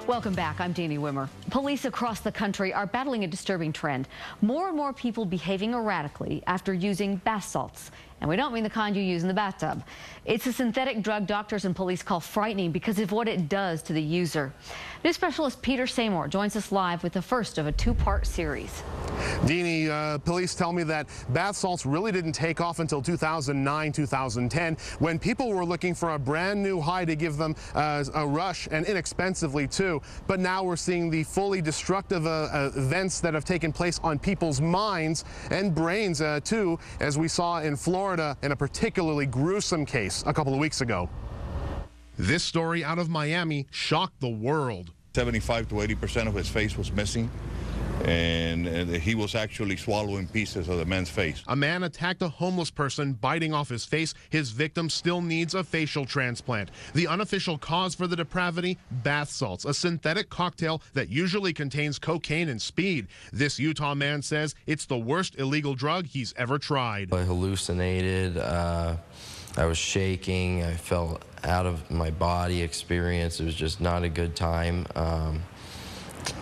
Welcome back. I'm Deanie Wimmer. Police across the country are battling a disturbing trend. More and more people behaving erratically after using bath salts. And we don't mean the kind you use in the bathtub. It's a synthetic drug doctors and police call frightening because of what it does to the user. News specialist Peter Seymour joins us live with the first of a two-part series. Deanie, police tell me that bath salts really didn't take off until 2009, 2010, when people were looking for a brand new high to give them a rush, and inexpensively too. But now we're seeing the fully destructive events that have taken place on people's minds and brains too, as we saw in Florida in a particularly gruesome case a couple of weeks ago. This story out of Miami shocked the world. 75 to 80% of his face was missing, and he was actually swallowing pieces of the man's face. A man attacked a homeless person, biting off his face. His victim still needs a facial transplant. The unofficial cause for the depravity? Bath salts, a synthetic cocktail that usually contains cocaine and speed. This Utah man says it's the worst illegal drug he's ever tried. I hallucinated. I was shaking. I felt out of my body experience. It was just not a good time.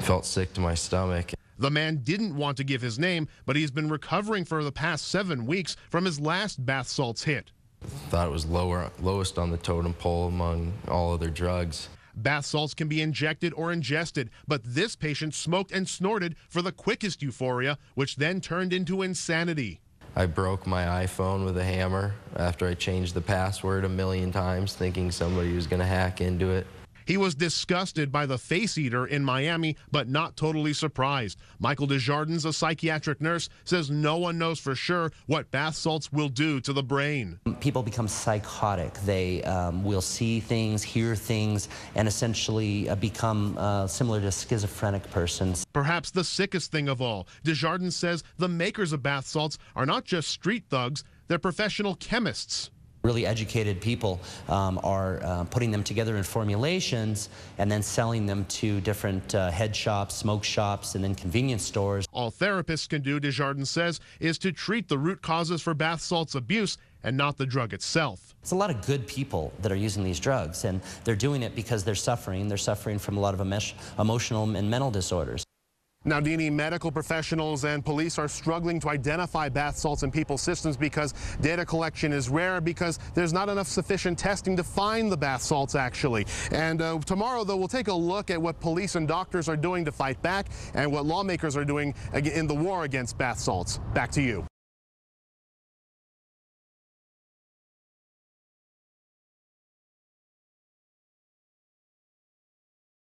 Felt sick to my stomach. The man didn't want to give his name, but he's been recovering for the past 7 weeks from his last bath salts hit. Thought it was lowest on the totem pole among all other drugs. Bath salts can be injected or ingested, but this patient smoked and snorted for the quickest euphoria, which then turned into insanity. I broke my iPhone with a hammer after I changed the password 1,000,000 times, thinking somebody was going to hack into it. He was disgusted by the face eater in Miami, but not totally surprised. Michael Desjardins, a psychiatric nurse, says no one knows for sure what bath salts will do to the brain. People become psychotic. They will see things, hear things, and essentially become similar to schizophrenic persons. Perhaps the sickest thing of all, Desjardins says the makers of bath salts are not just street thugs, they're professional chemists. Really educated people are putting them together in formulations and then selling them to different head shops, smoke shops, and then convenience stores. All therapists can do, Desjardins says, is to treat the root causes for bath salts abuse and not the drug itself. It's a lot of good people that are using these drugs, and they're doing it because they're suffering. They're suffering from a lot of emotional and mental disorders. Now, Deanie, medical professionals and police are struggling to identify bath salts in people's systems because data collection is rare, because there's not enough sufficient testing to find the bath salts, actually. And tomorrow, though, we'll take a look at what police and doctors are doing to fight back and what lawmakers are doing in the war against bath salts. Back to you.